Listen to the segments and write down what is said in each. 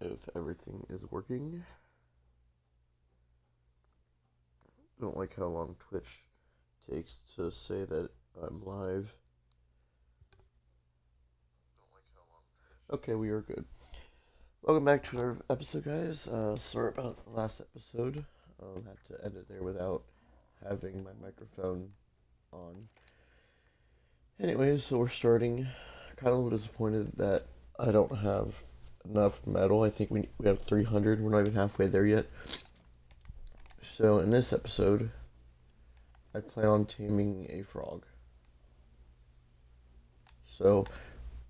if everything is working. Don't like how long Twitch takes to say that I'm live. Okay, we are good. Welcome back to another episode, guys. Sorry about the last episode. Had to end it there without having my microphone on. Anyways, so we're starting. Kind of a little disappointed that I don't have enough metal. I think we have 300. We're not even halfway there yet. So in this episode, I plan on taming a frog. So,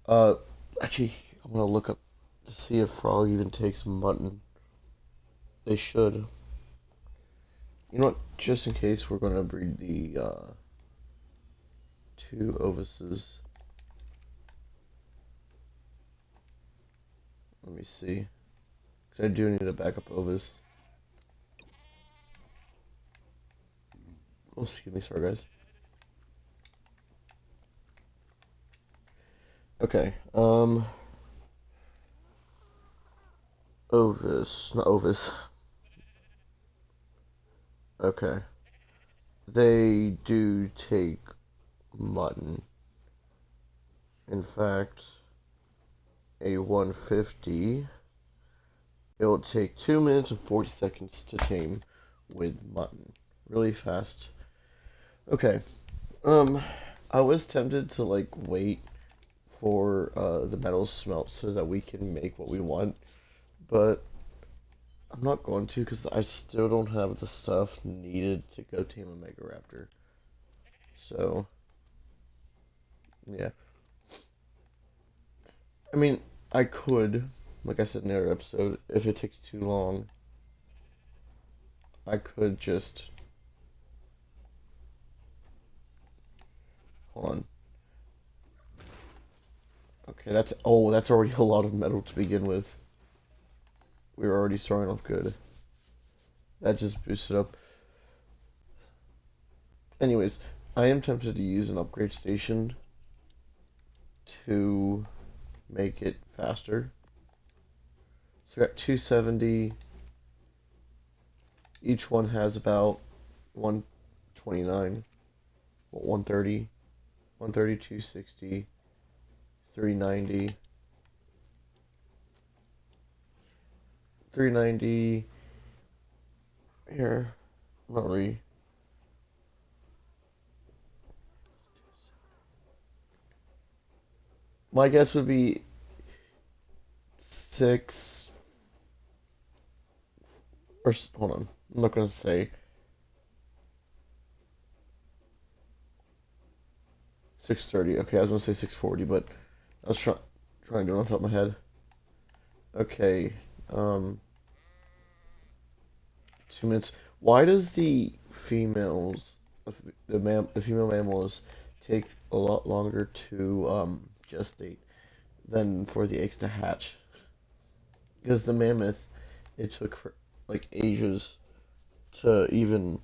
actually, I'm gonna look up to see if frog even takes mutton. They should. You know what? Just in case, we're gonna breed the two ovises. Let me see. Cause I do need a backup ovis. Oh, excuse me, sorry guys. Okay, Ovis, not Ovis. Okay. They do take mutton. In fact, a 150, it will take 2 minutes and 40 seconds to tame with mutton. Really fast. Okay. I was tempted to wait for the metals smelt so that we can make what we want, but I'm not going to because I still don't have the stuff needed to go tame a Mega Raptor. So, yeah. I mean, I could, like I said in the other episode, if it takes too long, I could just. Hold on. Okay, that's already a lot of metal to begin with. We were already starting off good. That just boosted up. Anyways, I am tempted to use an upgrade station to make it faster. So we got 270. Each one has about 129, 130, 130, 260, 390, 390. Here, not really. My guess would be six, or hold on. I'm not gonna say 630. Okay, I was gonna say 640, but I was trying to do it off the top of my head. Okay, 2 minutes. Why does the the female mammals take a lot longer to gestate than for the eggs to hatch? Because the mammoth, it took for like ages to even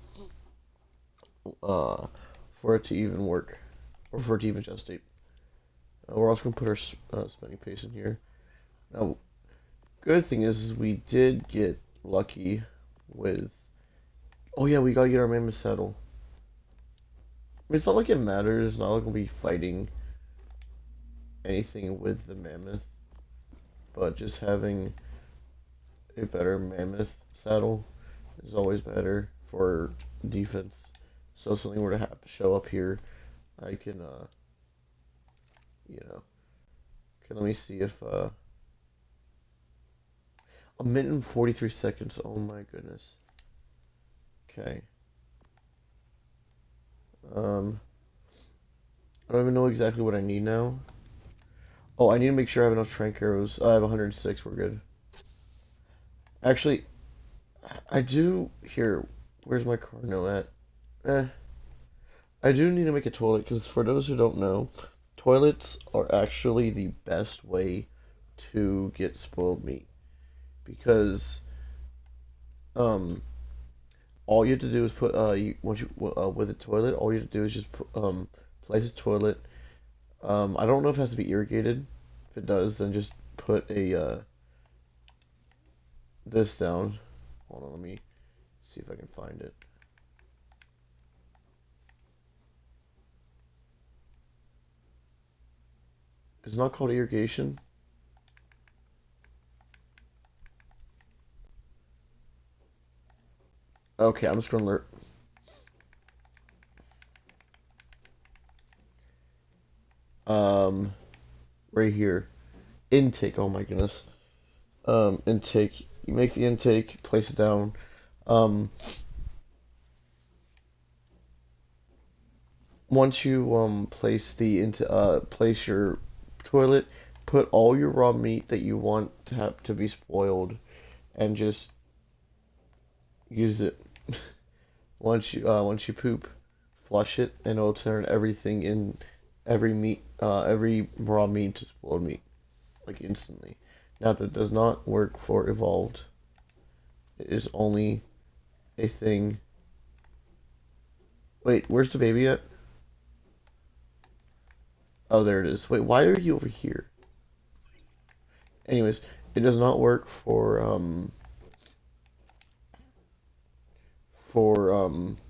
uh for it to even work or for it to even gestate. We're also gonna put our spinning paste in here. Now, good thing is we did get lucky with. Oh yeah, we gotta get our mammoth saddle. I mean, it's not like it matters. It's not like we'll be fighting anything with the mammoth, but just having a better mammoth saddle is always better for defense. So if something were to show up here, I can, you know. Okay, let me see if, a minute and 43 seconds. Oh my goodness. Okay. Um, I don't even know exactly what I need now. Oh, I need to make sure I have enough trank arrows. I have 106. We're good. Actually, I do. Here, where's my Carno at? Eh. I do need to make a toilet because for those who don't know, toilets are actually the best way to get spoiled meat because um all you have to do is put once you with a toilet, all you have to do is just place a toilet. I don't know if it has to be irrigated. If it does, then just put this down. Hold on, let me see if I can find it. It's not called irrigation. Okay, I'm just gonna learn. Um, right here, intake. Oh my goodness. Intake. You make the intake, place it down. Um, Once you place your toilet, put all your raw meat that you want to have to be spoiled, and just use it. Once you poop, flush it, and it'll turn everything in every raw meat to spoiled meat like instantly. Now that does not work for evolved. It is only a thing. Wait, where's the baby at? Oh, there it is. Wait, why are you over here? Anyways, it does not work for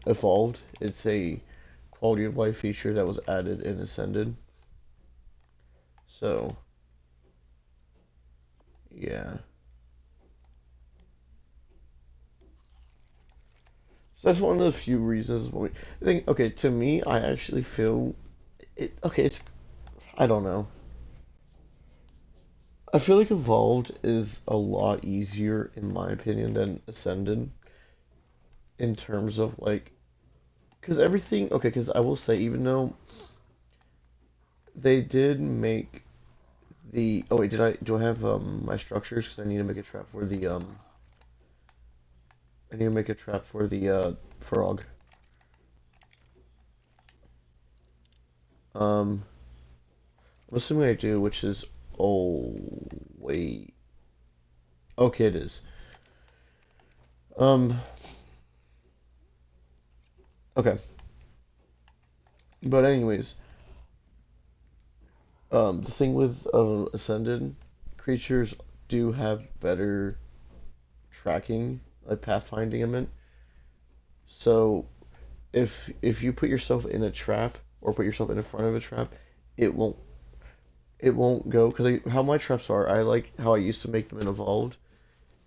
evolved. It's a quality of life feature that was added in Ascended. So, yeah. So that's one of the few reasons why I think okay, to me I actually feel it okay, it's I don't know. I feel like Evolved is a lot easier in my opinion than Ascended in terms of like cuz everything okay, cuz I will say even though they did make the oh wait, did I do I have my structures cuz I need to make a trap for the I need to make a trap for the frog. Um I'm assuming I do, which is oh wait. Okay, it is. Um okay. But anyways, the thing with ascended creatures do have better tracking, like pathfinding. I meant. So if you put yourself in a trap or put yourself in front of a trap, it won't it won't go because how my traps are. I like how I used to make them in evolved.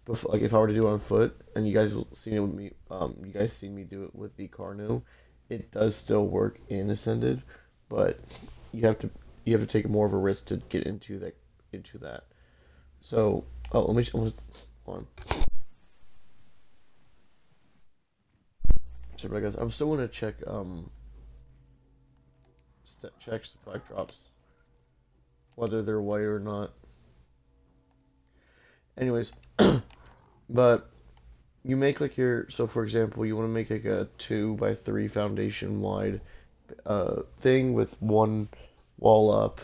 Before, like if I were to do it on foot, and you guys will see it with me. You guys see me do it with the Carno. It does still work in ascended, but you have to you have to take more of a risk to get into that. So, oh, let me hold on. Sorry, guys. I'm still gonna check check supply drops whether they're white or not. Anyways, but you make like your so for example, you want to make like a 2 by 3 foundation wide thing with one wall up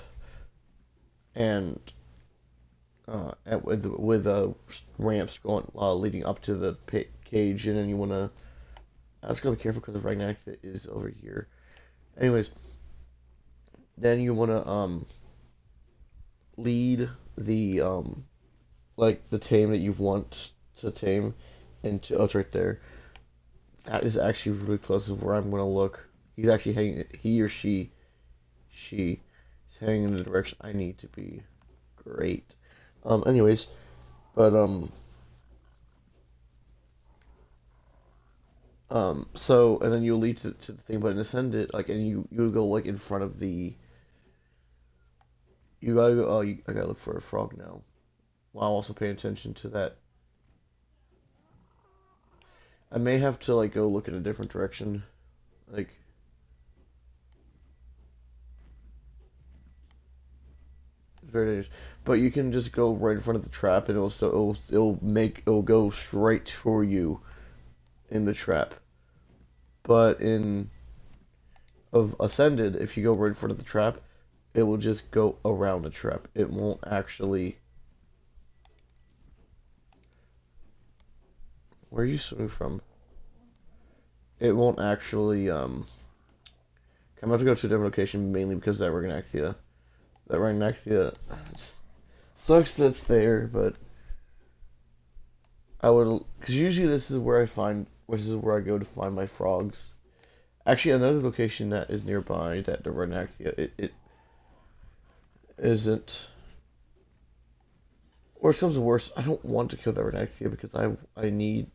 and with ramps going leading up to the cage, and then you want to. I was gonna be careful because the Ragnac is over here. Anyways, then you want to lead the like the tame that you want to tame into. Oh, it's right there. That is actually really close to where I'm gonna look. He's actually heading. He or she is heading in the direction I need to be. Great. Anyways, but so and then you lead to the thing, but in ascend it like, and you go like in front of the. You gotta go. Oh, I gotta look for a frog now. While also paying attention to that. I may have to like go look in a different direction, like. It's very dangerous, but you can just go right in front of the trap, and it'll go straight for you in the trap. But in of ascended, if you go right in front of the trap, it will just go around the trap. It won't actually. Where are you swimming from? It won't actually. I'm about to go to a different location mainly because that Ragnacthia. That Ragnacthia sucks that it's there, but I would, because usually this is where I find, this is where I go to find my frogs. Actually, another location that is nearby that the Renacthia, it isn't. Worst comes to worst, I don't want to kill that Renacthia because I need.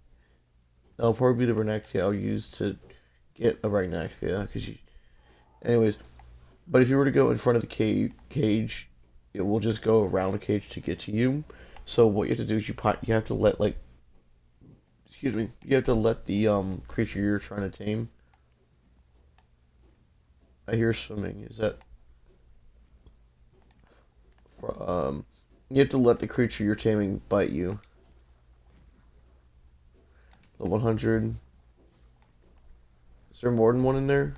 That'll probably be the Renacthia I'll use to get a Renacthia. Because you, anyways, but if you were to go in front of the cage, it will just go around the cage to get to you. So what you have to do is you have to let like, excuse me, you have to let the creature you're trying to tame. I hear swimming. Is that you have to let the creature you're taming bite you. The 100. Is there more than one in there?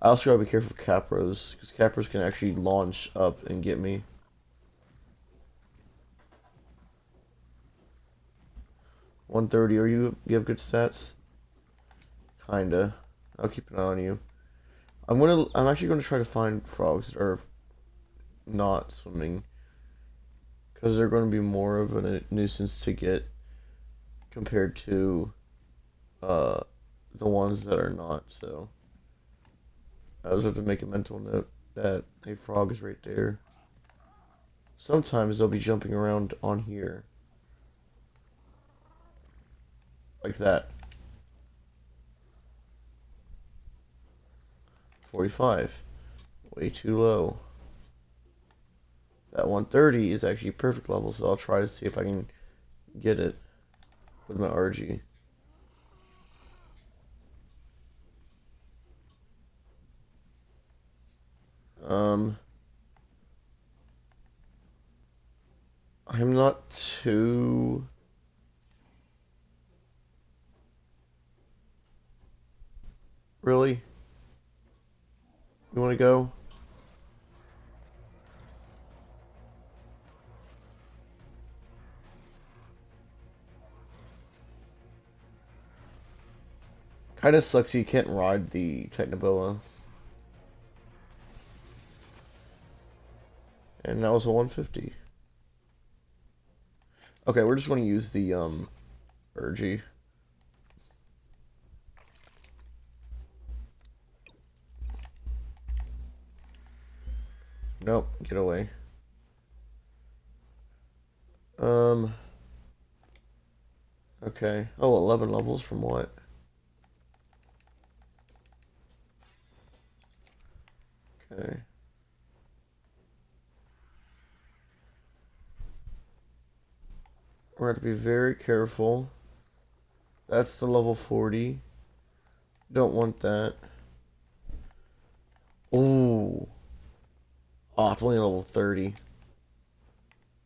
I also gotta be careful of Capros, because Capros can actually launch up and get me. $130. You have good stats? Kinda. I'll keep an eye on you. I'm actually gonna try to find frogs that are not swimming, because they're going to be more of a nuisance to get compared to the ones that are not. So I always have to make a mental note that a frog is right there. Sometimes they'll be jumping around on here. Like that. 45. Way too low. That 130 is actually perfect level, so I'll try to see if I can get it with my RG. I'm not too... Really? You want to go? Kind of sucks you can't ride the Technoboa. And that was a 150. Okay, we're just going to use the Urgy. Nope, get away. Okay. Oh, 11 levels from what? Okay. We're going to be very careful. That's the level 40. Don't want that. Ooh. Oh, it's only level 30.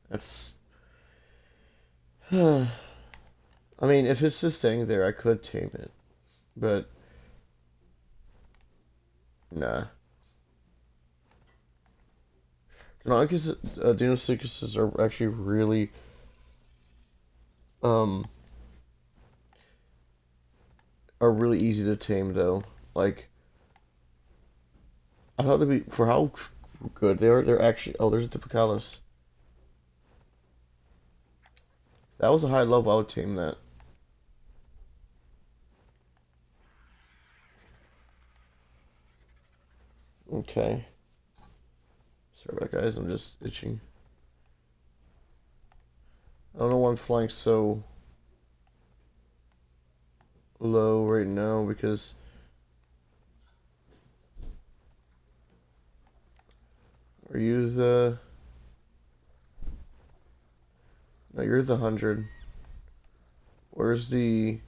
That's... I mean, if it's just staying there, I could tame it. But... Nah. Dinosuchuses are actually really... are really easy to tame, though. Like... I thought they'd be... For how good they are, they're actually... Oh, there's a Dipicalis. That was a high level, I would tame that. Okay. Sorry about that, guys, I'm just itching. I don't know why I'm flying so low right now, because... Are you the... No, you're the 100. Where's the...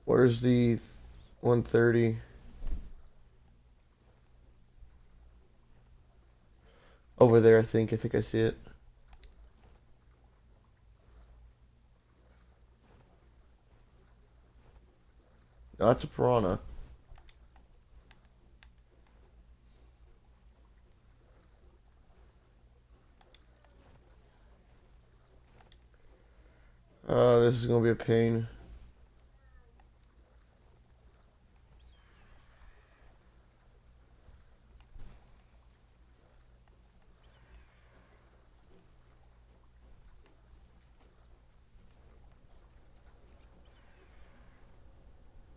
Where's the 130? Over there, I think. I think I see it. No, that's a piranha. This is gonna be a pain.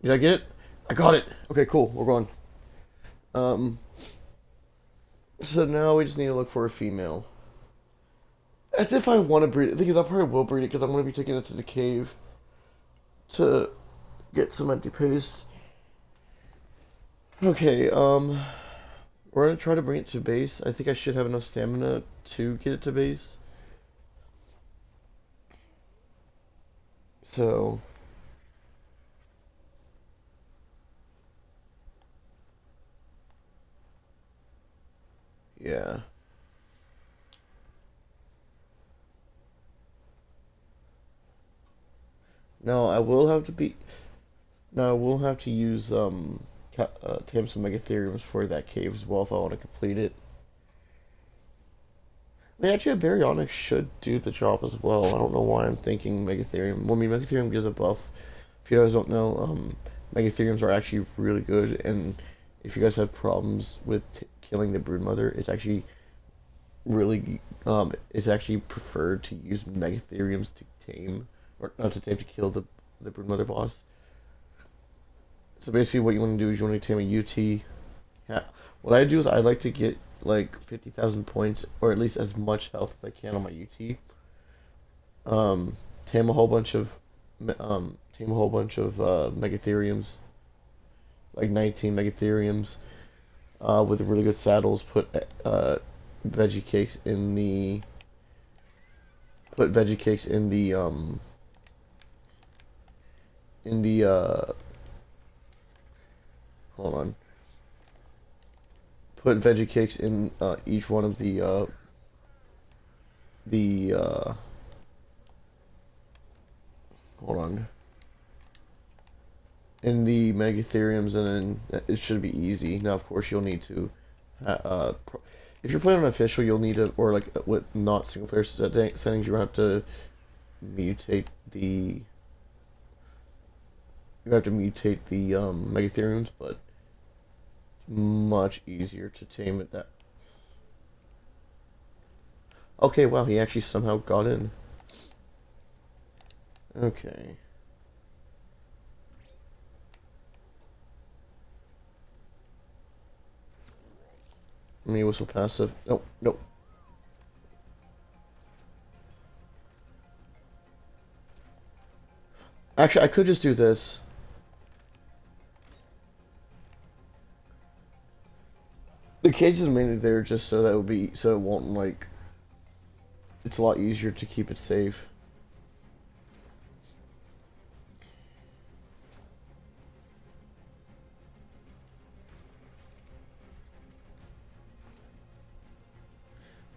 Did I get it? I got it. Okay, cool. We're going. Um, so now we just need to look for a female. As if I want to breed it. The thing is, I probably will breed it because I'm going to be taking it to the cave to get some empty paste. Okay, we're going to try to bring it to base. I think I should have enough stamina to get it to base. So, yeah. No, I will have to be. No, I will have to use tame some megatheriums for that cave as well if I want to complete it. I mean, actually, a baryonyx should do the job as well. I don't know why I'm thinking megatherium. Well, I mean, megatherium gives a buff. If you guys don't know, megatheriums are actually really good, and if you guys have problems with killing the broodmother, it's actually really it's actually preferred to use megatheriums to tame, or not to tame, to kill the broodmother boss. So basically, what you want to do is you want to tame a UT. Yeah. What I do is I like to get like 50,000 points, or at least as much health as I can on my UT. Tame a whole bunch of megatheriums, like 19 megatheriums, with really good saddles. Veggie cakes in the put veggie cakes in the hold on. Put veggie cakes in each one of the hold on, in the megatheriums, and then it should be easy. Now, of course, you'll need to if you're playing on official, you'll need to, or like with not single player settings, you have to mutate the megatheriums, but much easier to tame it that. Okay, wow, he actually somehow got in. Okay. Me whistle passive. Nope, nope. Actually, I could just do this. The cage is mainly there just so that it won't like. It's a lot easier to keep it safe.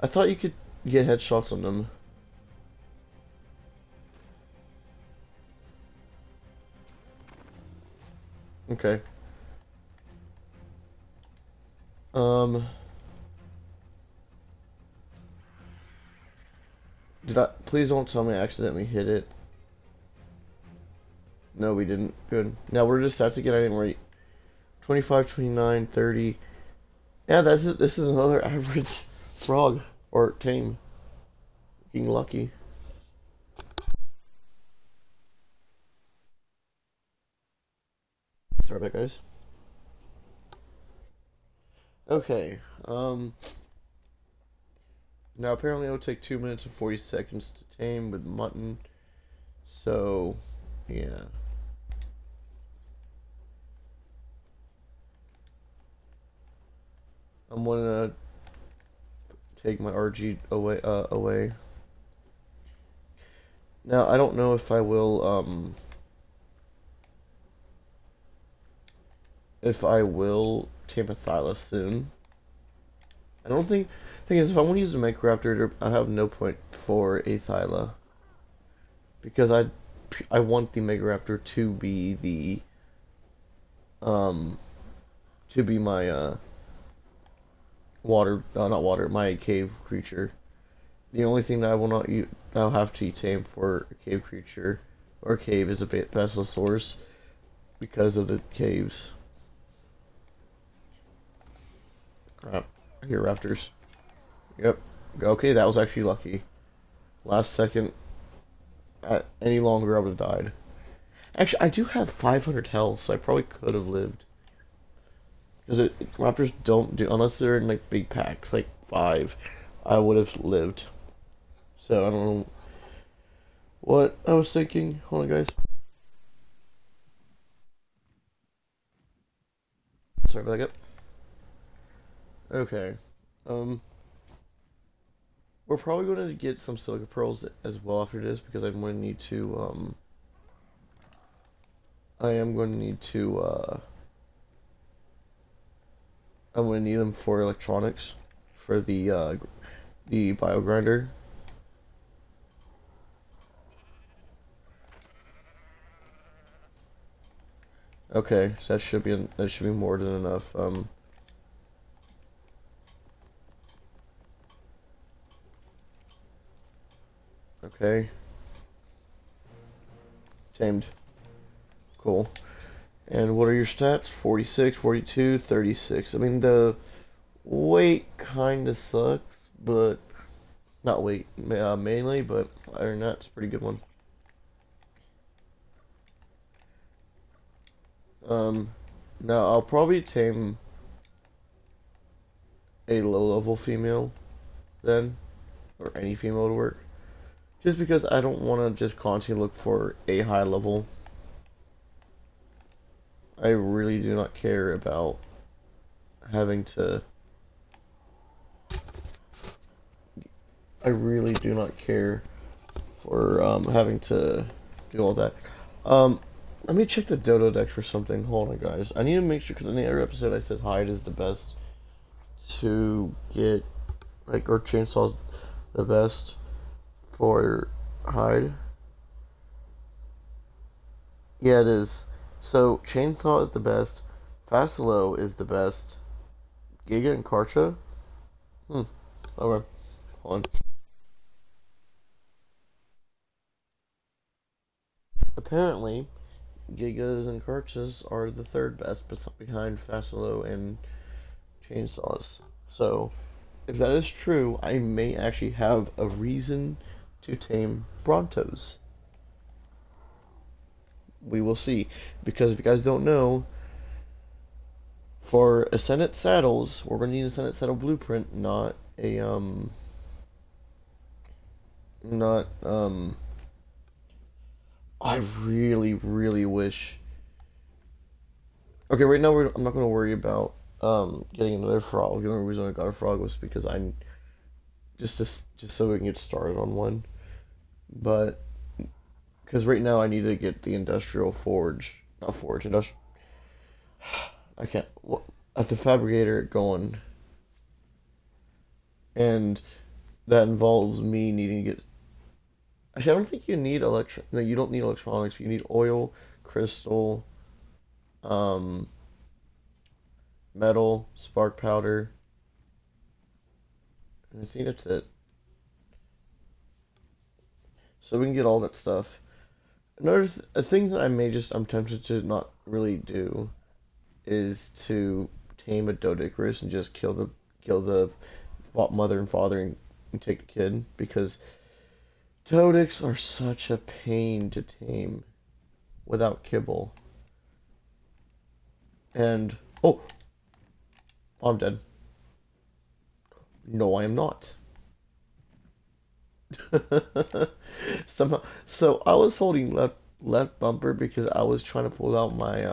I thought you could get headshots on them. Okay. Um. Did I? Please don't tell me I accidentally hit it. No, we didn't. Good. Now we're just have to get anything right. 25, 29, 30. Yeah, this is another average frog or tame. Being lucky. Sorry about that, guys. Okay. Now apparently it'll take 2 minutes and 40 seconds to tame with mutton. So, yeah. I'm gonna take my RG away. Now I don't know if I will tame a Thyla soon. I don't think. Thing is, if I want to use the Microraptor, I have no point for a Thyla because I want the Megaraptor to be the to be my not water, my cave creature. The only thing that I will not use, I'll have to tame for a cave creature or cave is a Basilosaurus because of the caves. Crap. I hear raptors. Yep. Okay, that was actually lucky. Last second. Any longer, I would have died. Actually, I do have 500 health, so I probably could have lived. Because raptors don't do unless they're in like big packs, like five. I would have lived. So I don't know what I was thinking. Hold on, guys. Sorry about that. Okay. Um, we're probably going to get some silica pearls as well after this because I'm going to need to. I am going to need to. I'm going to need them for electronics, for the bio grinder. Okay, so that should be more than enough. Okay, tamed. Cool. And what are your stats? 46, 42, 36. I mean, the weight kind of sucks, but not weight mainly, but other than that, it's a pretty good one. Um, Now I'll probably tame a low-level female then, or any female to work, just because I don't want to just constantly look for a high level. I really do not care about having to. I really do not care for having to do all that. Um, Let me check the Dodo deck for something. Hold on, guys. I need to make sure because in the other episode I said hide is the best to get, like, or chainsaw's the best for hide. Yeah, it is. So chainsaw is the best. Fasilo is the best. Giga and Karcha. Hmm. Okay. Hold on. Apparently, Gigas and Karchas are the third best behind Fasilo and chainsaws. So, if that is true, I may actually have a reason to tame Brontos. We will see. Because if you guys don't know, for Ascendant Saddles, we're going to need an Ascendant Saddle blueprint, not, I really, really wish. Okay, right now I'm not going to worry about getting another frog. The only reason I got a frog was because I just so we can get started on one. But because right now I need to get the industrial forge, not forge, industrial. I can't. At the fabricator going, and that involves me needing to get. Actually, I don't think you need electric. No, you don't need electronics. You need oil, crystal, um, metal, spark powder, and I think that's it. So we can get all that stuff. A thing that I'm tempted to not really do is to tame a Doedicurus and just kill the mother and father and take the kid because Toadics are such a pain to tame without kibble. And oh, I'm dead. No, I am not. Somehow, so I was holding left bumper because I was trying to pull out my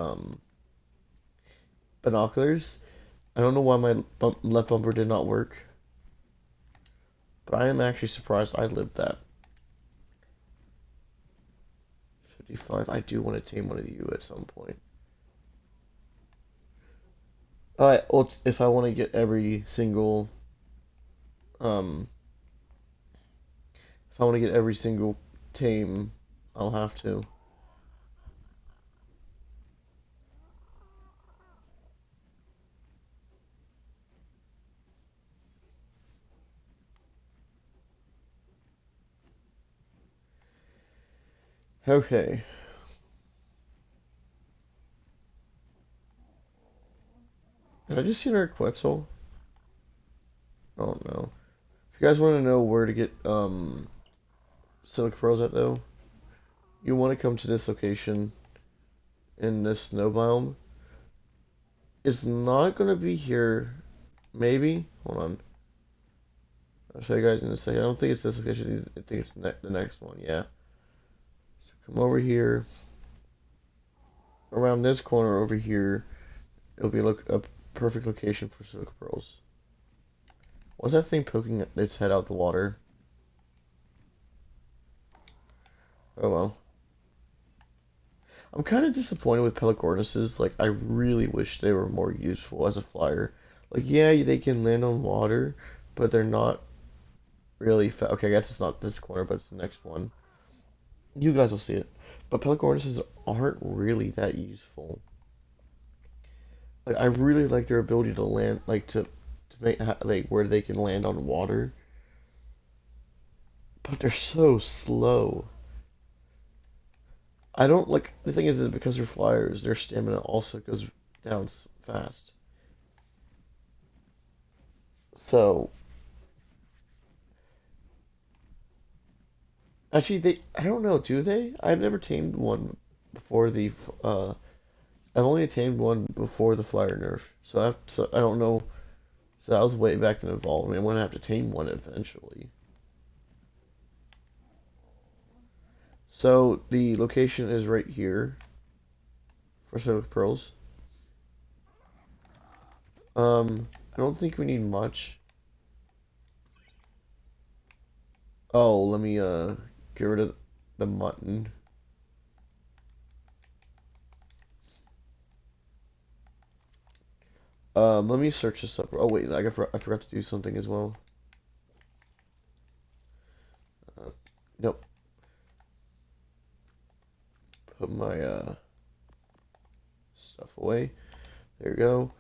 binoculars. I don't know why my left bumper did not work, but I am actually surprised I lived that. 55. I do want to tame one of you at some point. Alright, well, if I want to get um, if I want to get every single tame, I'll have to. Okay. Did I just see another Quetzal? Oh no. If you guys want to know where to get Silica Pearls at though, you want to come to this location. in this snow biome. It's not gonna be here. Maybe. Hold on. I'll show you guys in a second. I don't think it's this location. I think it's the next one. Yeah. So come over here. Around this corner over here, it'll be a perfect location for silica pearls. What's that thing poking its head out the water? Oh well. I'm kind of disappointed with Pelagornises. Like, I really wish they were more useful as a flyer. Like, yeah, they can land on water, but they're not really okay, I guess it's not this corner, but it's the next one. You guys will see it. But Pelagornises aren't really that useful. Like, I really like their ability to land, like, to make, like, where they can land on water. But they're so slow. I don't like the thing is because they're flyers, their stamina also goes down fast. So actually, I don't know, do they? I've never tamed one before I've only tamed one before the flyer nerf, so I don't know. So that was way back in Evolve. I mean, I'm gonna have to tame one eventually. So the location is right here for Silic Pearls. I don't think we need much. Oh, let me get rid of the mutton. Let me search this up. Oh wait, I forgot to do something as well. Nope. Put my stuff away. There you go.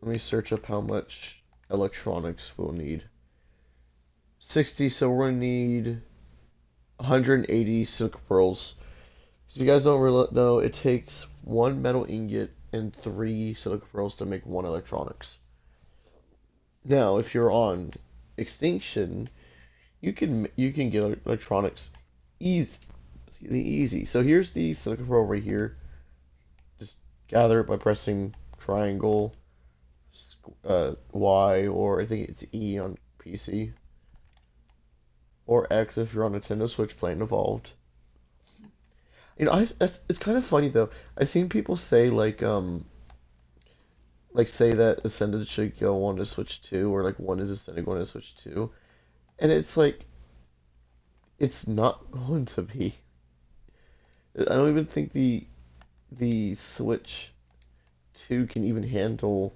Let me search up how much electronics we'll need. 60, so we're gonna need 180 silk pearls. If you guys don't really know, it takes one metal ingot and 3 silica pearls to make 1 electronics. Now, if you're on extinction, you can get electronics easy. So here's the silica pearl right here. Just gather it by pressing triangle, Y, or I think it's E on PC, or X if you're on Nintendo Switch playing Evolved. You know, it's kind of funny though. I've seen people say like say that Ascended should go on to Switch 2, or like one is Ascended going to Switch 2, and it's like it's not going to be. I don't even think the Switch 2 can even handle,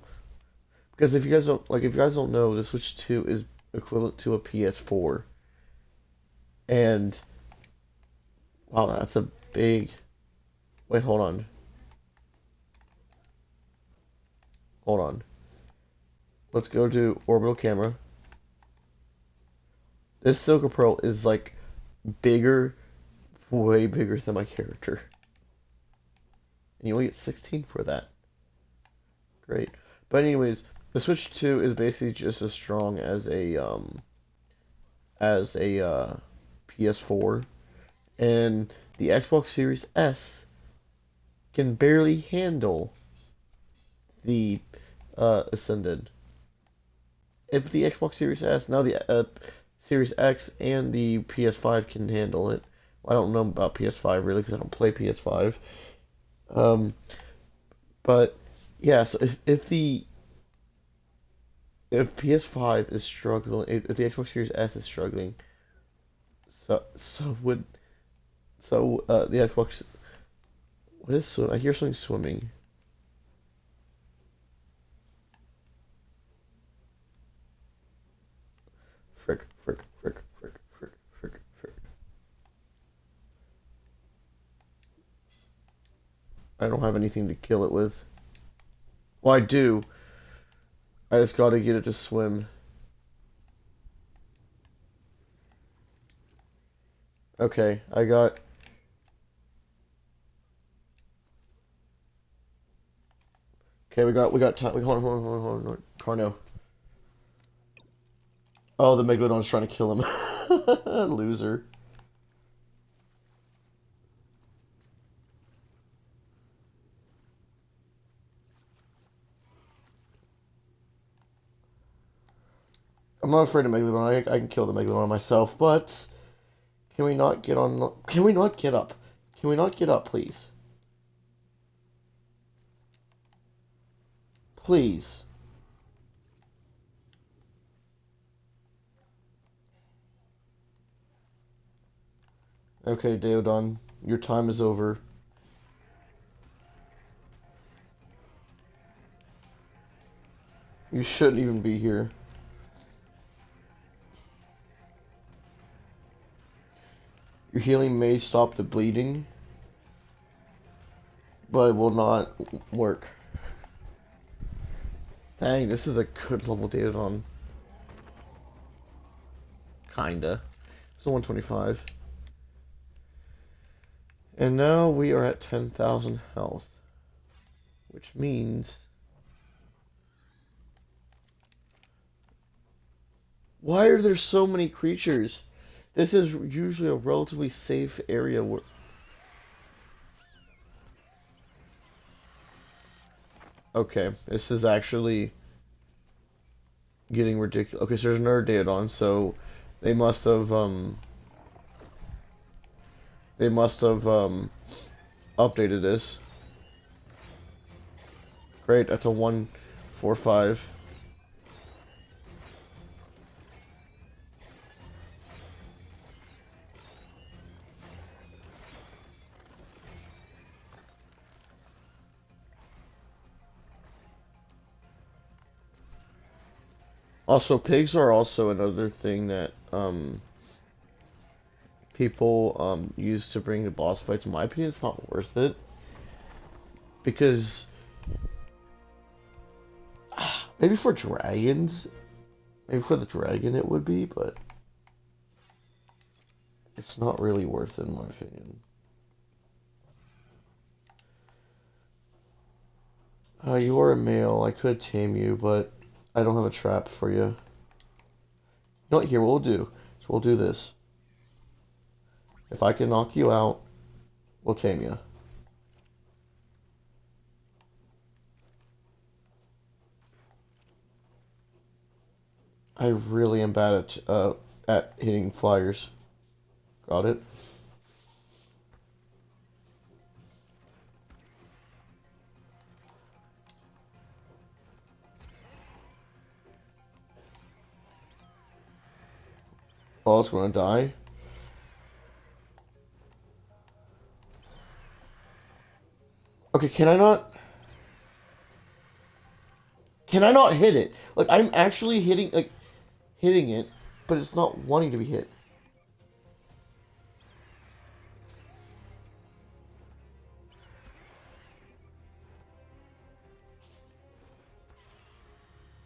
because if you guys don't know, the Switch 2 is equivalent to a PS4, and wow, that's a big. Wait, hold on. Hold on. Let's go to orbital camera. This Silka Pearl is like bigger, way bigger than my character. And you only get 16 for that. Great. But anyways, the Switch 2 is basically just as strong as a PS4, and the Xbox Series S can barely handle the Ascended. If the Xbox Series S, now the Series X and the PS5 can handle it. I don't know about PS5 really because I don't play PS5. But yeah, so if PS5 is struggling, if the Xbox Series S is struggling, so would the Xbox. What is swim? I hear something swimming. Frick, frick, frick, frick, frick, frick, frick. I don't have anything to kill it with. Well, I do. I just gotta get it to swim. Okay, I got. Okay, we got time. Hold on. Carno. Oh, the Megalodon's trying to kill him. Loser. I'm not afraid of Megalodon. I can kill the Megalodon myself, but can we not get on? Can we not get up? Can we not get up, please? Please. Okay, Deodon, your time is over. You shouldn't even be here. Your healing may stop the bleeding, but it will not work. Dang, this is a good level Deodon. Kinda. It's a 125. And now we are at 10,000 health. Which means... Why are there so many creatures? This is usually a relatively safe area where... Okay, this is actually getting ridiculous. Okay, so there's another Deodon, so they must have updated this. Great, that's a 145. Also, pigs are also another thing that people use to bring to boss fights. In my opinion, it's not worth it because maybe for dragons, maybe for the dragon it would be, but it's not really worth it in my opinion. You are a male. I could tame you, but I don't have a trap for you. You know what? Here, what we'll do is we'll do this. If I can knock you out, we'll tame you. I really am bad at hitting flyers. Got it? Oh, it's gonna die. Okay, can I not? Can I not hit it? Like I'm actually hitting it, but it's not wanting to be hit.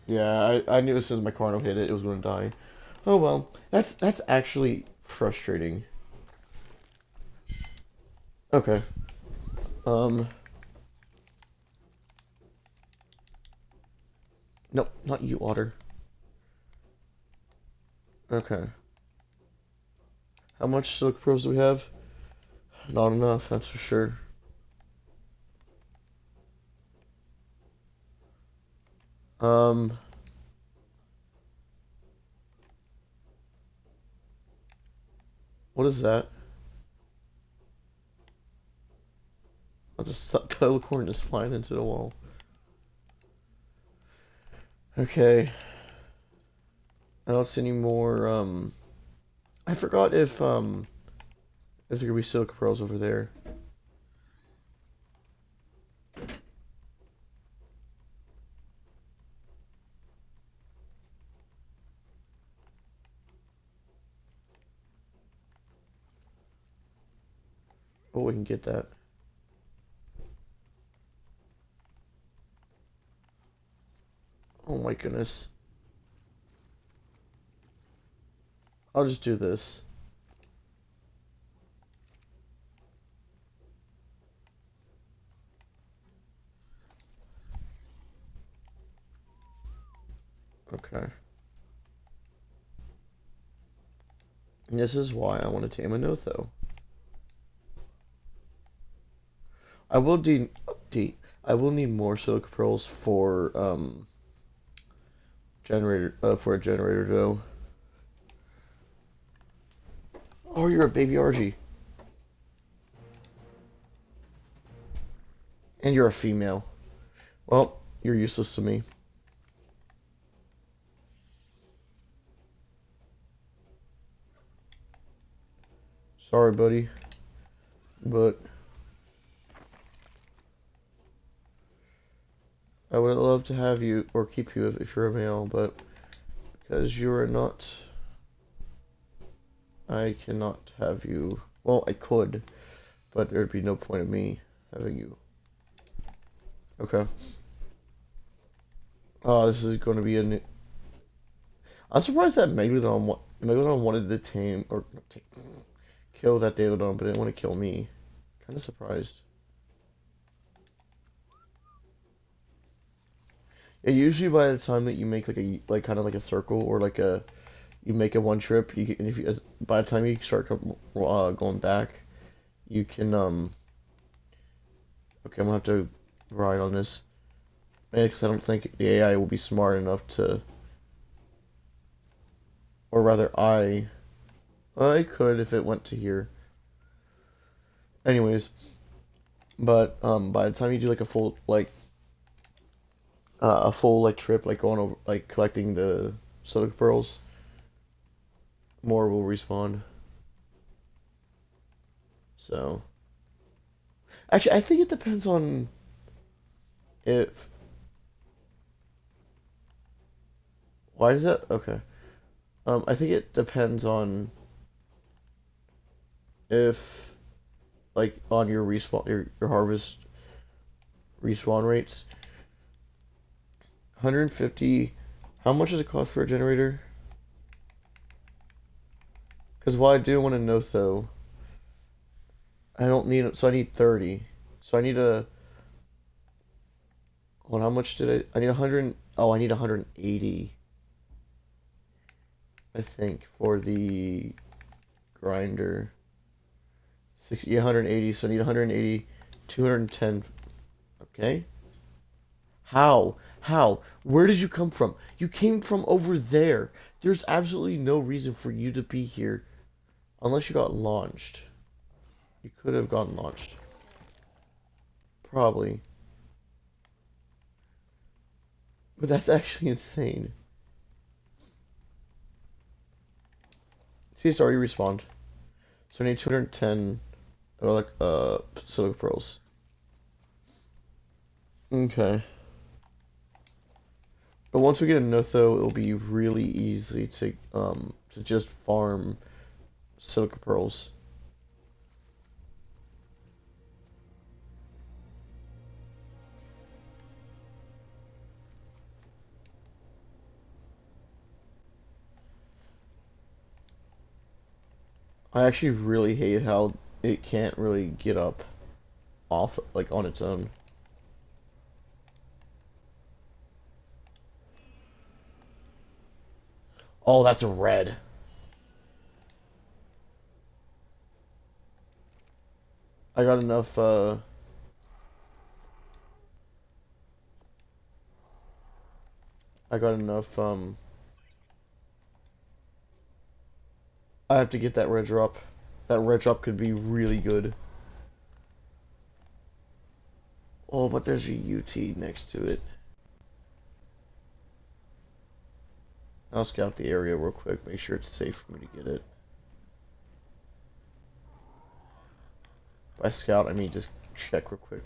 Yeah, I knew as soon as my Carno hit it, it was going to die. Oh well, that's actually frustrating. Okay. Um. Nope, not you, Otter. Okay. How much silk pearls do we have? Not enough, that's for sure. Um. What is that? I'll just teleporting just flying into the wall. Okay. I don't see any more, I forgot if there could be silk pearls over there. Oh, we can get that. Oh my goodness. I'll just do this. Okay. And this is why I want to tame a Notho. I will I will need more silk pearls for generator for a generator though. Oh, you're a baby RG. And you're a female. Well, you're useless to me. Sorry, buddy. But I would love to have you, or keep you if you're a male, but because you are not, I cannot have you. Well, I could, but there'd be no point of me having you. Okay. Oh, this is going to be a new... I'm surprised that Megalodon wanted to tame, or kill that Dailodon, but didn't want to kill me. Kind of surprised. Yeah, usually by the time that you make kind of like a circle or like you make a one trip, you can, and if you by the time you start going back, you can Okay, I'm gonna have to ride on this, because I don't think the AI will be smart enough to, or rather I could if it went to here. Anyways, but by the time you do like a full like trip, like going over, like collecting the silica pearls, more will respawn. So actually, I think it depends on if... Why does that? Okay. I think it depends on if, like, on your respawn, your harvest respawn rates. 150. How much does it cost for a generator? Because what I do want to know though, I don't need, so I need 30. So I need a... Well, how much did I need 100? Oh, I need 180. I think for the grinder. 60, 180, so I need 180, 210. Okay. How? How? Where did you come from? You came from over there. There's absolutely no reason for you to be here unless you got launched. You could have gotten launched. Probably. But that's actually insane. See, it's already respawned. So I need 210 silica pearls. Okay. But once we get enough though, it'll be really easy to just farm silica pearls. I actually really hate how it can't really get up off, like, on its own. Oh, that's a red. I got enough, I got enough, I have to get that red drop. That red drop could be really good. Oh, but there's a UT next to it. I'll scout the area real quick, make sure it's safe for me to get it. By scout, I mean just check real quick.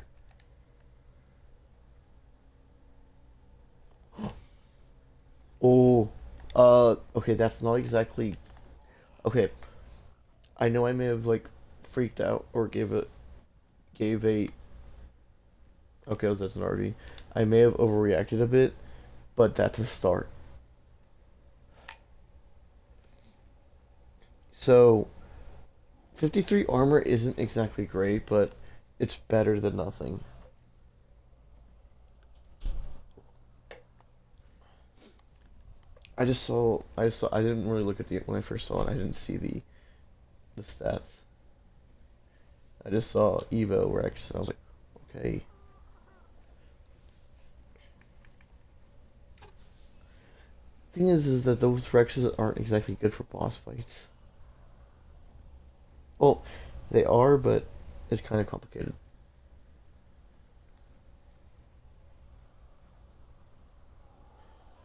Oh, okay, that's not exactly... Okay, I know I may have, like, freaked out or gave a... Okay, that's an RV. I may have overreacted a bit, but that's a start. So, 53 armor isn't exactly great, but it's better than nothing. I didn't really look at when I first saw it, I didn't see the stats. I just saw Evo Rex, and I was like, okay. Thing is that those Rexes aren't exactly good for boss fights. Well, they are, but it's kind of complicated.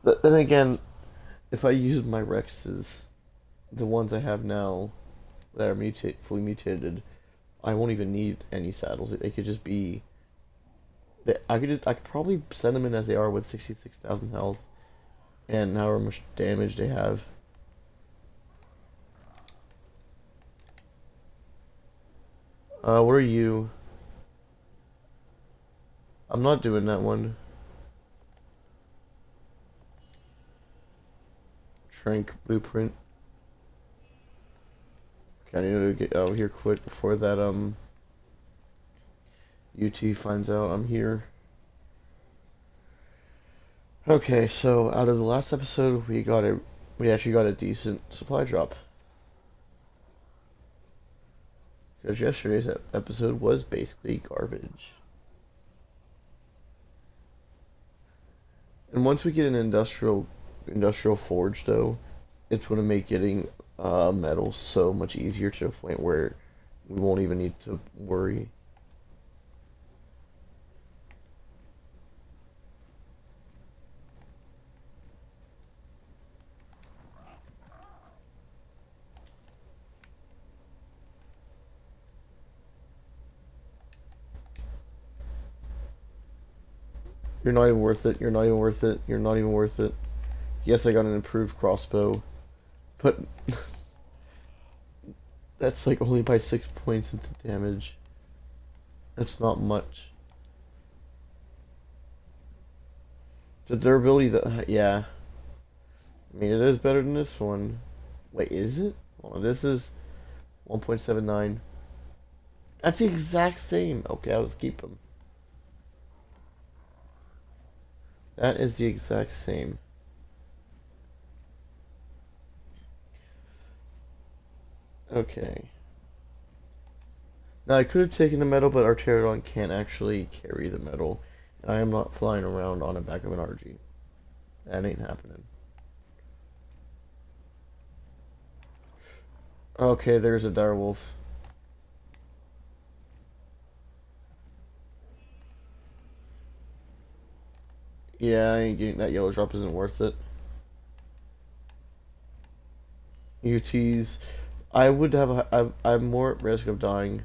Then again, if I use my Rexes, the ones I have now that are fully mutated, I won't even need any saddles. They could just be. I could probably send them in as they are with 66,000 health and however much damage they have. What are you? I'm not doing that one. Shrink blueprint. Okay, I need to get out here quick before that UT finds out I'm here. Okay, so out of the last episode, we actually got a decent supply drop. Because yesterday's episode was basically garbage. And once we get an industrial forge, though, it's going to make getting metal so much easier to the point where we won't even need to worry. You're not even worth it. You're not even worth it. You're not even worth it. Yes, I got an improved crossbow, but that's like only by 6 points into damage. That's not much. The durability, yeah. I mean, it is better than this one. Wait, is it? Oh, this is 1.79. That's the exact same. Okay, I'll just keep them. That is the exact same. Okay. Now, I could have taken the metal, but our pterodon can't actually carry the metal. And I am not flying around on the back of an RG. That ain't happening. Okay, there's a direwolf. Yeah, I ain't getting that yellow drop isn't worth it. UTs, I would have I'm more at risk of dying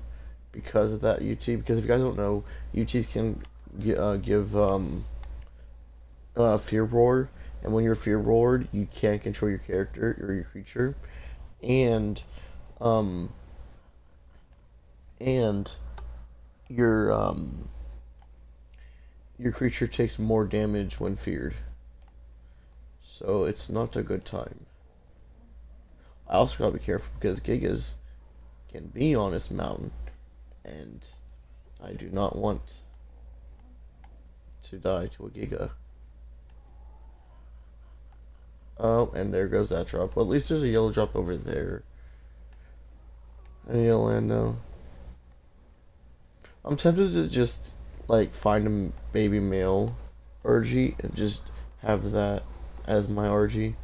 because of that UT. Because if you guys don't know, UTs can give fear roar, and when you're fear roared, you can't control your character or your creature, and um and your creature takes more damage when feared. So it's not a good time. I also gotta be careful because Gigas can be on this mountain, and I do not want to die to a Giga. Oh, and there goes that drop. Well, at least there's a yellow drop over there. I need to land though. I'm tempted to just like find a baby male RG and just have that as my RG.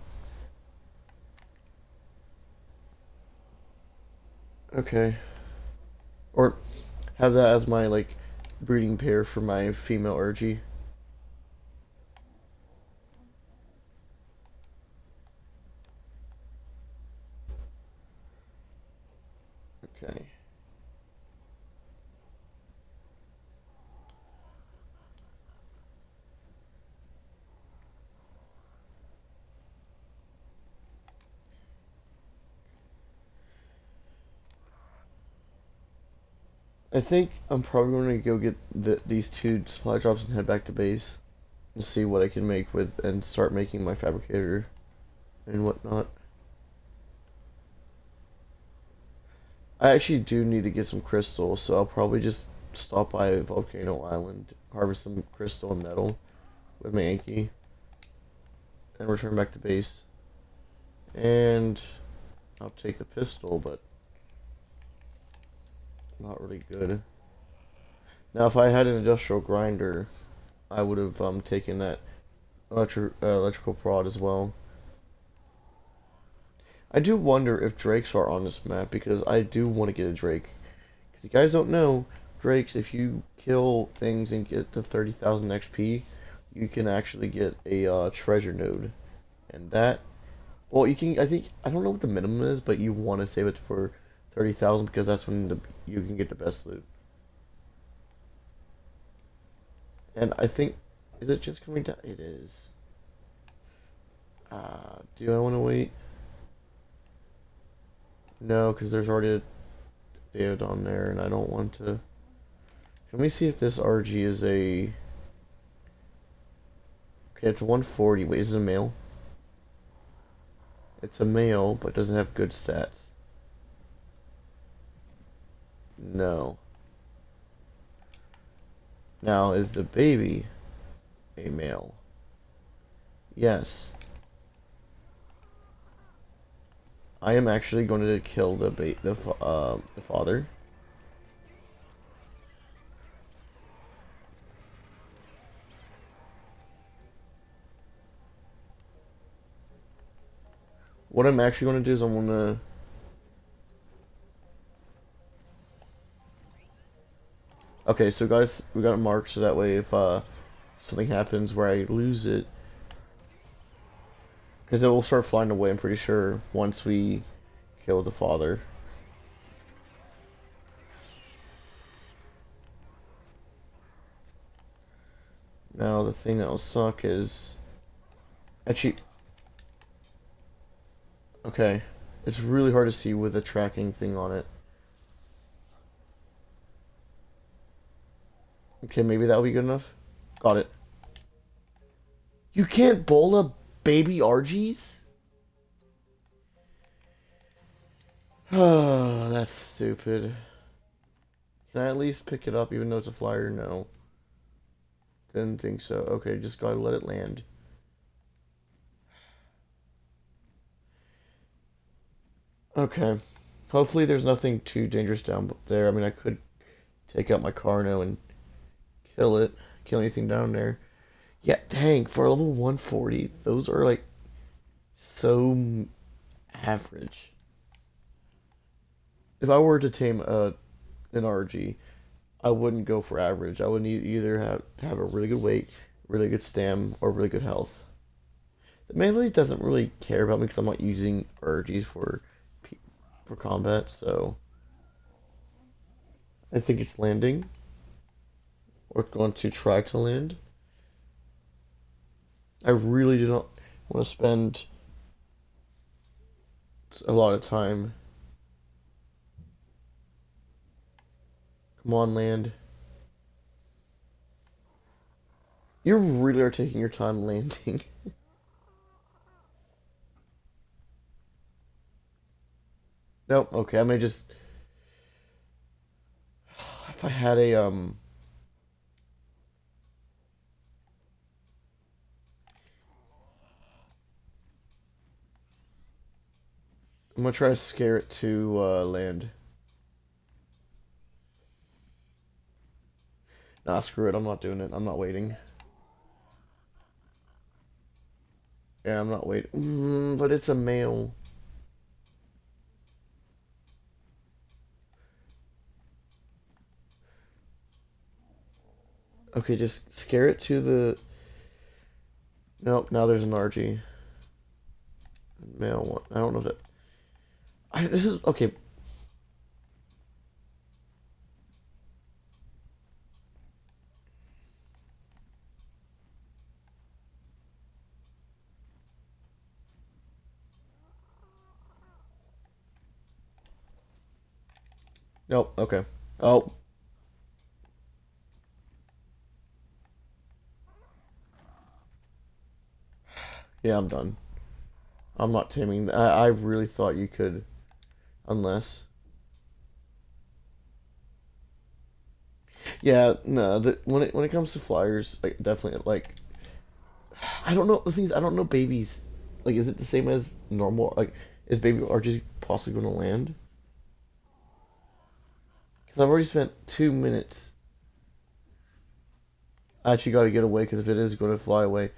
Okay. Or have that as my like breeding pair for my female RG. Okay. I think I'm probably going to go get these two supply drops and head back to base and see what I can make with and start making my fabricator and whatnot. I actually do need to get some crystals, so I'll probably just stop by Volcano Island, harvest some crystal and metal with my Yankee, and return back to base. And I'll take the pistol, but not really good. Now, if I had an industrial grinder, I would have taken that electrical prod as well. I do wonder if drakes are on this map because I do want to get a drake. Because you guys don't know, drakes, if you kill things and get to 30,000 XP, you can actually get a treasure node. And that, well, you can, I think, I don't know what the minimum is, but you want to save it for 30,000 because that's when you can get the best loot. And I think, is it just coming down? It is. Do I want to wait? No, because there's already a David on there, and I don't want to. Let me see if this RG is a. Okay, it's a 140. Wait, is it a male? It's a male, but doesn't have good stats. No. Now, is the baby a male? Yes. I am actually going to kill the father. What I'm actually going to do is I'm going to. Okay, so guys, we got it marked so that way if something happens where I lose it, because it will start flying away, I'm pretty sure, once we kill the father. Now, the thing that will suck is... Actually... Okay. It's really hard to see with the tracking thing on it. Okay, maybe that'll be good enough. Got it. You can't bowl a baby RGs? Oh, that's stupid. Can I at least pick it up even though it's a flyer? No. Didn't think so. Okay, just gotta let it land. Okay. Hopefully there's nothing too dangerous down there. I mean, I could take out my car now and kill it. Kill anything down there. Yeah, dang, for a level 140, those are like so average. If I were to tame an RG, I wouldn't go for average. I would need either have a really good weight, really good stam, or really good health. The melee doesn't really care about me because I'm not using RGs for combat, so I think it's landing. We're going to try to land. I really do not want to spend a lot of time. Come on, land. You really are taking your time landing. Nope, okay, I may just... If I had a, I'm gonna try to scare it to, land. Nah, screw it, I'm not doing it. I'm not waiting. Yeah, I'm not waiting. But it's a male. Okay, just scare it to the... Nope, now there's an RG. Male one. I don't know if that... this is... Okay. Nope, okay. Oh. Yeah, I'm done. I'm not taming. I really thought you could... Unless... Yeah, no, when it comes to flyers, like, definitely, like... I don't know, the things, I don't know babies. Like, is it the same as normal? Like, is baby RG possibly going to land? Because I've already spent 2 minutes. I actually got to get away, because if it is going to fly away...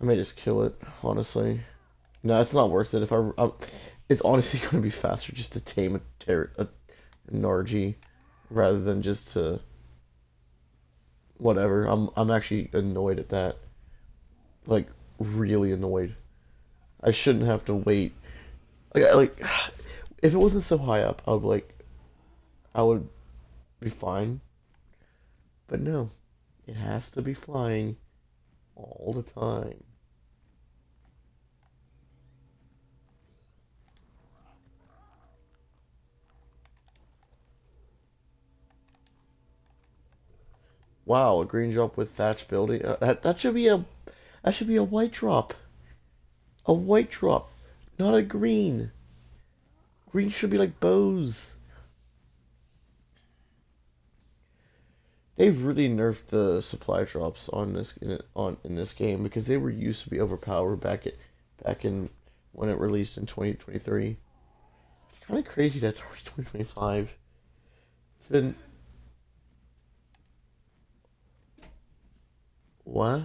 I may just kill it, honestly. No, it's not worth it. It's honestly going to be faster just to tame an RG rather than just to whatever. I'm actually annoyed at that. Like really annoyed. I shouldn't have to wait. Like if it wasn't so high up, I would be fine. But no, it has to be flying all the time. Wow, a green drop with thatch building. That should be a white drop. A white drop, not a green. Green should be like bows. They've really nerfed the supply drops in this game because they were used to be overpowered back in when it released in 2023. It's kind of crazy that's already 2025. It's been what?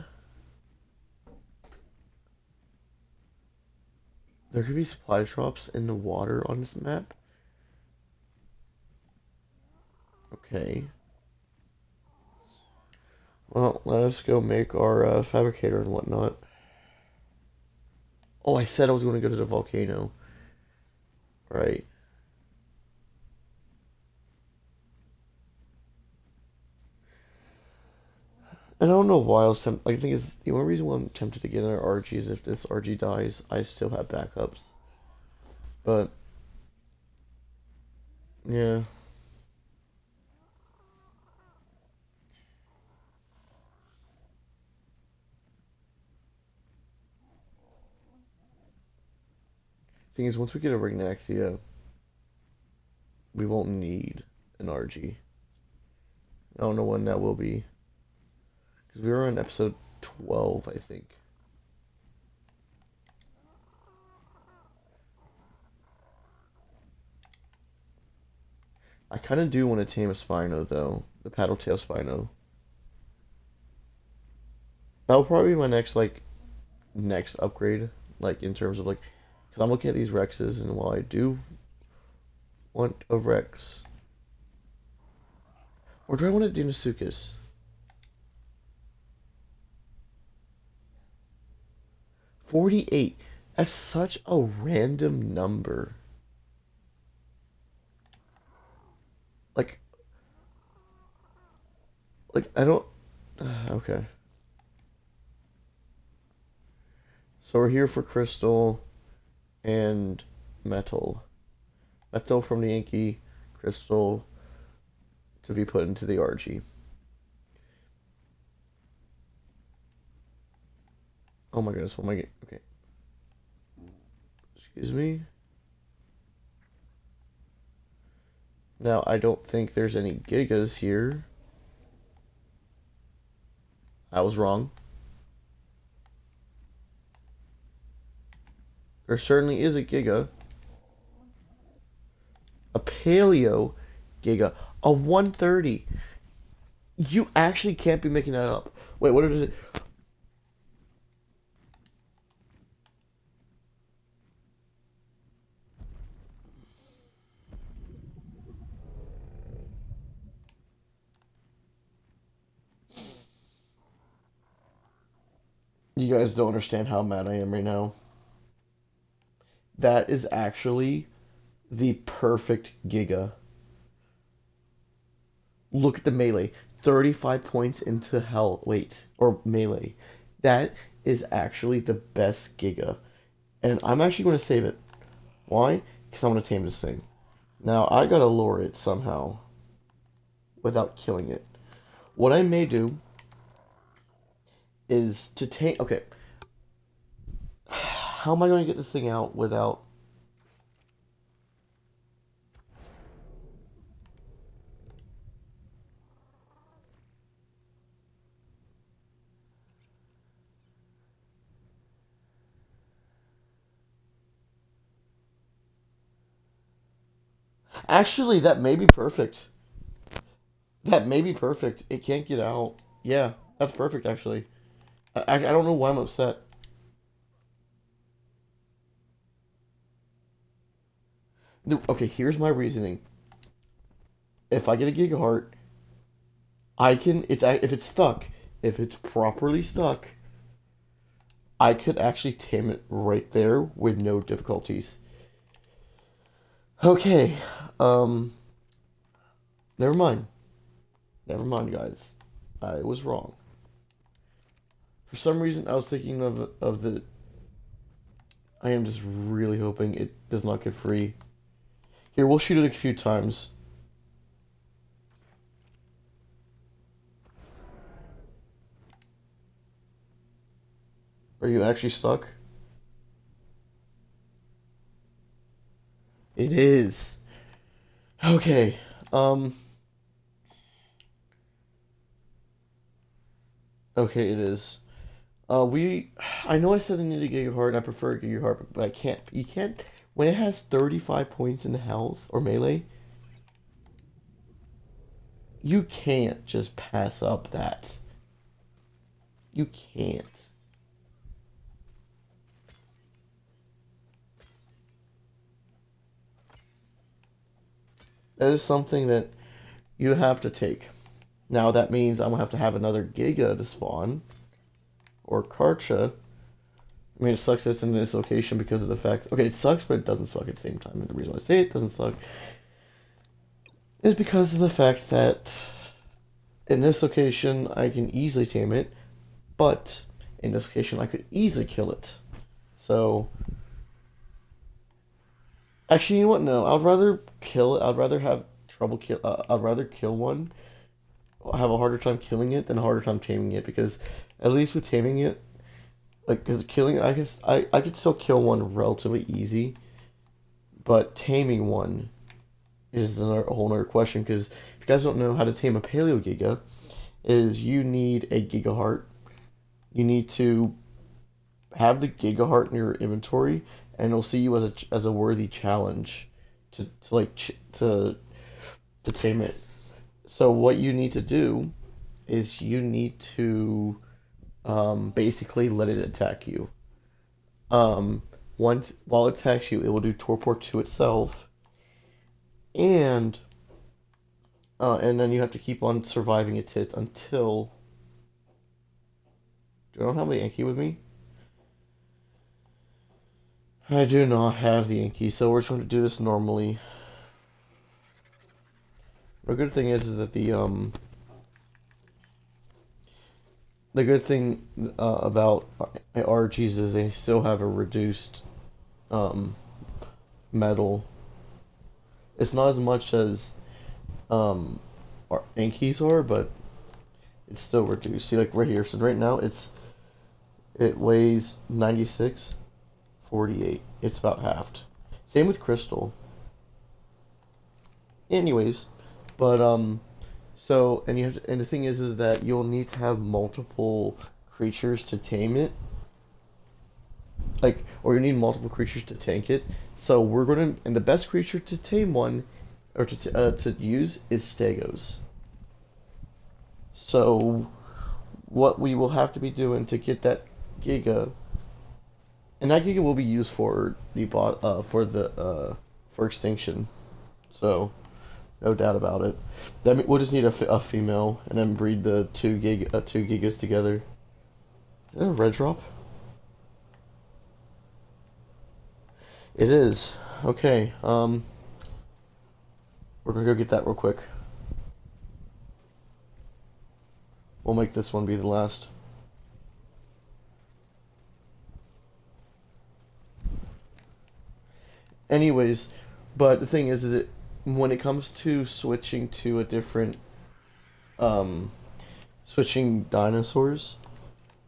There could be supply drops in the water on this map. Okay. Well, let us go make our fabricator and whatnot. Oh, I said I was going to go to the volcano. Right. And I don't know why I was tempted. Like, the thing is, the only reason why I'm tempted to get another RG is if this RG dies, I still have backups. But, yeah. Thing is, once we get a Rignaxia, we won't need an RG. I don't know when that will be. Because we were on episode 12, I think. I kind of do want to tame a Spino, though. The Paddle Tail Spino. That will probably be my next upgrade. Like, in terms of, like... Because I'm looking at these Rexes, and while I do want a Rex... Or do I want a Deinosuchus? 48. That's such a random number. Like, I don't. Okay. So we're here for crystal and metal. Metal from the Yankee, crystal to be put into the RG. Oh my goodness, what am I getting? Okay. Excuse me. Now, I don't think there's any gigas here. I was wrong. There certainly is a giga. A paleo giga. A 130. You actually can't be making that up. Wait, what is it? You guys don't understand how mad I am right now. That is actually the perfect Giga. Look at the melee. 35 points into hell. Wait, or melee. That is actually the best Giga. And I'm actually going to save it. Why? Because I'm going to tame this thing. Now, I gotta lure it somehow. Without killing it. What I may do is to tame... Okay. How am I going to get this thing out without... Actually, that may be perfect. That may be perfect. It can't get out. Yeah, that's perfect, actually. I don't know why I'm upset. Okay, here's my reasoning. If I get a Giga Heart, I can. If it's stuck, if it's properly stuck, I could actually tame it right there with no difficulties. Okay, um, never mind. Never mind, guys. I was wrong. For some reason, I was thinking of the. I am just really hoping it does not get free. Here, we'll shoot it a few times. Are you actually stuck? It is. Okay. Um. Okay, it is. I know I said I need a Giga Heart, and I prefer a Giga Heart, but I can't. You can't. When it has 35 points in health or melee, you can't just pass up that. You can't. That is something that you have to take. Now that means I'm gonna have another Giga to spawn or Karcha. I mean, it sucks that it's in this location because of the fact. Okay, it sucks, but it doesn't suck at the same time. And the reason I say it doesn't suck is because of the fact that in this location I can easily tame it, but in this location I could easily kill it. So, actually, you know what? No, I'd rather kill it. I'd rather have trouble kill. I'd rather kill one, have a harder time killing it than a harder time taming it because at least with taming it, like, because killing I could still kill one relatively easy, but taming one is a whole nother question because if you guys don't know how to tame a Paleo Giga, is you need a Giga Heart. You need to have the Giga Heart in your inventory, and it'll see you as a worthy challenge to tame it. So what you need to do is you need to basically let it attack you. Um, Once while it attacks you, it will do torpor to itself, and and then you have to keep on surviving its hits until. Do I don't have the Yankee with me? I do not have the Yankee, so we're just going to do this normally. The good thing is that the good thing about RGs is they still have a reduced um, metal. It's not as much as our Yankees are, but it's still reduced. See, like right here. So right now it weighs 96, 48. It's about halved. Same with crystal. Anyways, but so and you have to, and the thing is that you'll need to have multiple creatures to tame it. Like, or you need multiple creatures to tank it. So we're gonna, and the best creature to tame one or to use is Stegos. So what we will have to be doing to get that Giga, and that Giga will be used for the for extinction. So no doubt about it. We'll just need a female and then breed the two Gigas together. Is that a red drop? It is. Okay. We're gonna go get that real quick. We'll make this one be the last. Anyways, but the thing is that when it comes to switching to a different, um, switching dinosaurs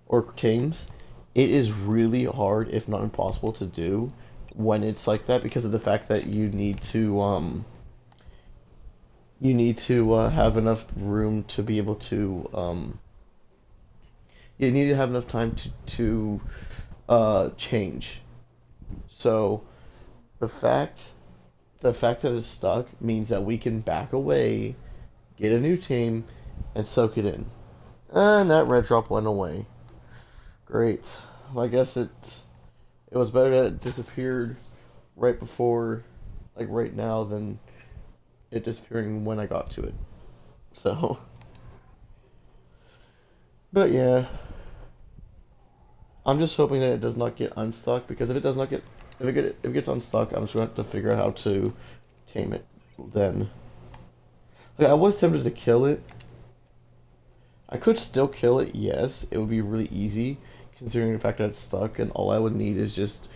or tames, it is really hard, if not impossible, to do when it's like that because of the fact that you need to have enough room to be able to you need to have enough time to change. So the fact the fact that it's stuck means that we can back away, get a new team, and soak it in. And that red drop went away. Great. Well, I guess it was better that it disappeared right before like right now than it disappearing when I got to it. So, but yeah, I'm just hoping that it does not get unstuck because if it does not get if it gets unstuck, I'm just gonna have to figure out how to tame it then. Like I was tempted to kill it. I could still kill it, yes. It would be really easy considering the fact that it's stuck and all I would need is just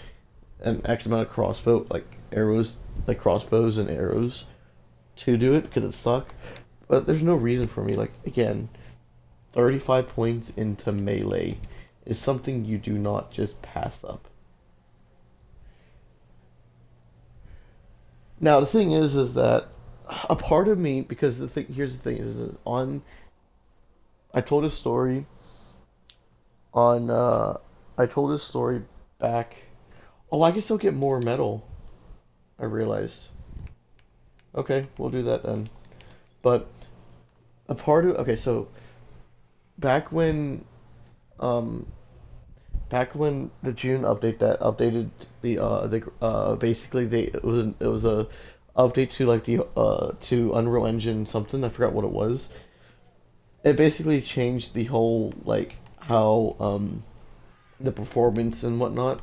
an X amount of crossbow like arrows like crossbows and arrows to do it because it's stuck. But there's no reason for me, like again, 35 points into melee is something you do not just pass up. Now the thing is that a part of me because the thing here's the thing is on I told a story on I told a story back. Oh, I can still get more metal. I realized. Okay, we'll do that then. But a part of okay, so back when um back when the June update that updated the basically they it was a update to like the to Unreal Engine something, I forgot what it was. It basically changed the whole like how the performance and whatnot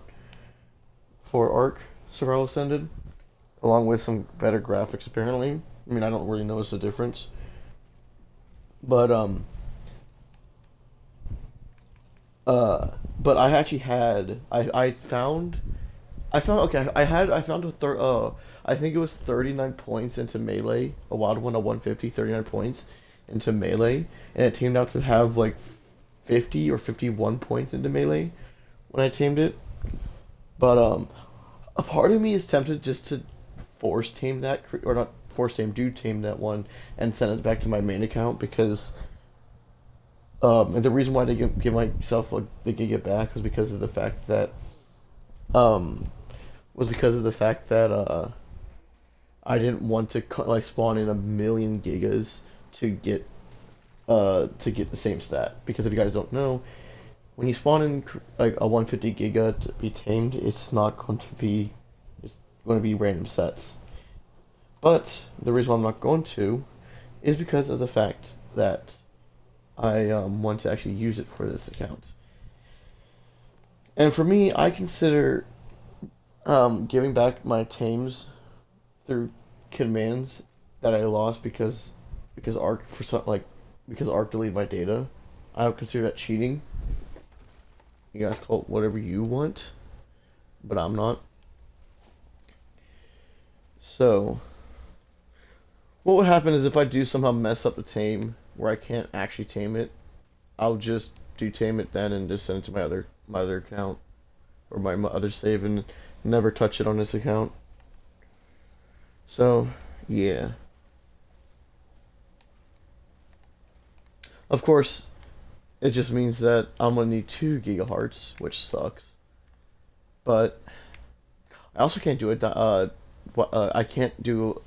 for Ark Survival Ascended, along with some better graphics apparently. I mean, I don't really notice the difference, but uh but I actually had I found okay I found a third I think it was 39 points into melee, a wild one, a 150, 39 points into melee, and it tamed out to have like 50 or 51 points into melee when I tamed it. But a part of me is tempted just to force tame that or not force tame, do tame that one and send it back to my main account because and the reason why they give myself like the giga back was because of the fact that um I didn't want to like spawn in a million gigas to get the same stat because if you guys don't know, when you spawn in like a 150 giga to be tamed, it's not going to be it's going to be random sets. But the reason why I'm not going to is because of the fact that I want to actually use it for this account. And for me, I consider giving back my tames through commands that I lost because Arc for some like because Arc deleted my data. I would consider that cheating. You guys call it whatever you want, but I'm not. So, what would happen is if I do somehow mess up the tame where I can't actually tame it, I'll just do tame it then and just send it to my other account or my other save and never touch it on this account. So, yeah. Of course, it just means that I'm gonna need 2 gigahertz, which sucks. But I also can't do it. I can't do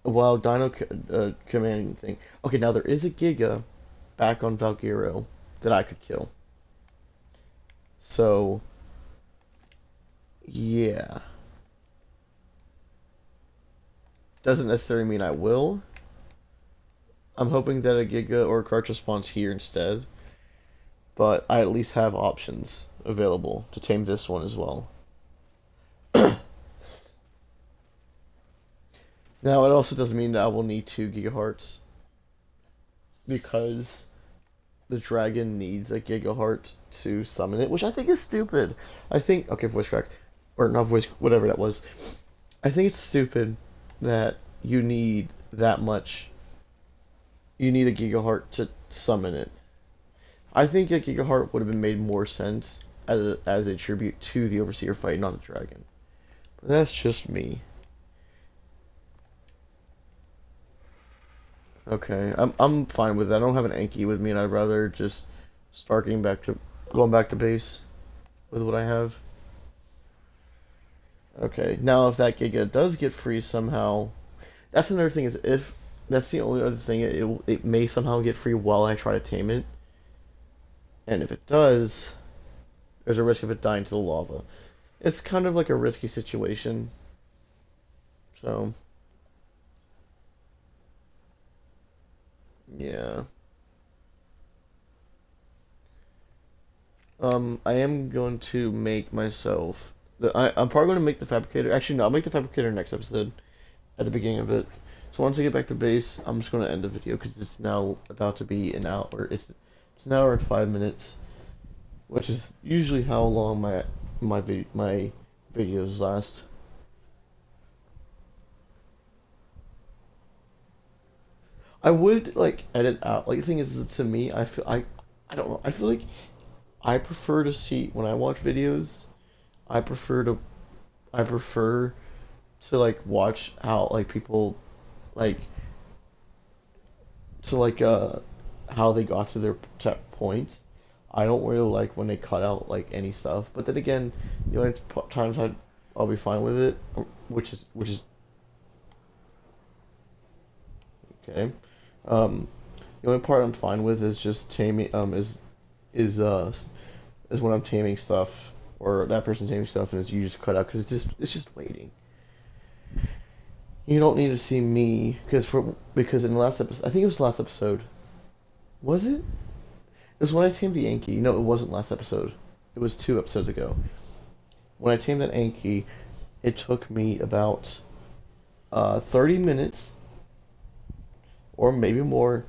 a wild dino commanding thing. Okay, now there is a giga back on Valguero that I could kill. So yeah, doesn't necessarily mean I will. I'm hoping that a giga or a cartridge spawns here instead, but I at least have options available to tame this one as well. Now, it also doesn't mean that I will need 2 gigahertz because the dragon needs a gigahertz to summon it, which I think is stupid. I think, okay, voice crack, or not voice, whatever that was. I think it's stupid that you need that much. You need a gigahertz to summon it. I think a gigahertz would have been made more sense as a tribute to the Overseer fight, not the dragon. But that's just me. Okay, I'm fine with that. I don't have an Anki with me, and I'd rather just start going back to base with what I have. Okay, now if that Giga does get free somehow, that's another thing. Is if that's the only other thing, it may somehow get free while I try to tame it, and if it does, there's a risk of it dying to the lava. It's kind of like a risky situation. So, yeah. I am going to make myself. I'm probably going to make the fabricator. Actually, no, I'll make the fabricator next episode at the beginning of it. So once I get back to base, I'm just going to end the video because it's now about to be an hour. It's an hour and 5 minutes, which is usually how long my videos last. I would like edit out. Like the thing is, to me, I don't know. I feel like I prefer to see when I watch videos. I prefer to I prefer to like watch how like people like to like how they got to their point. I don't really like when they cut out like any stuff. But then again, the only times I'll be fine with it, which is okay. Um, the only part I'm fine with is just taming. Is is when I'm taming stuff or that person's taming stuff, and it's you just cut out because it's just waiting. You don't need to see me because in the last episode, I think it was the last episode. Was it? It was when I tamed the Yankee. No, it wasn't last episode. It was 2 episodes ago. When I tamed that Yankee, it took me about 30 minutes or maybe more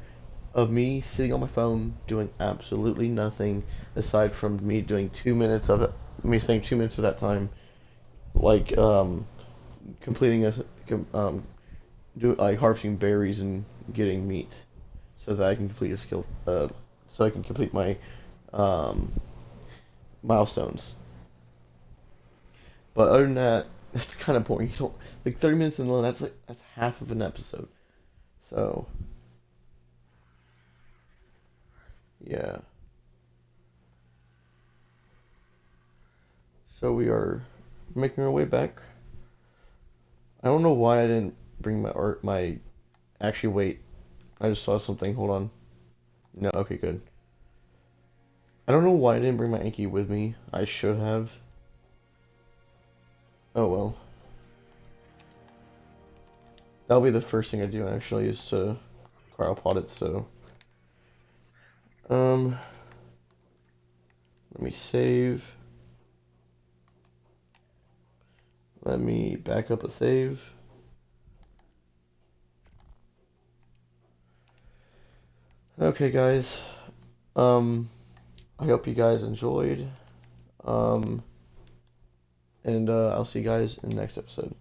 of me sitting on my phone doing absolutely nothing aside from me doing 2 minutes of it, me spending 2 minutes of that time like completing do like harvesting berries and getting meat so that I can complete a skill so I can complete my um, milestones. But other than that, that's kind of boring. You don't like 30 minutes in alone. That's half of an episode. So yeah. So we are making our way back. I don't know why I didn't bring my art. My actually wait. I just saw something. Hold on. No. Okay. Good. I don't know why I didn't bring my Anki with me. I should have. Oh well. That'll be the first thing I do actually is to cryopod it. So um, let me save. Let me back up a save. Okay, guys. Um, I hope you guys enjoyed. Um, and I'll see you guys in the next episode.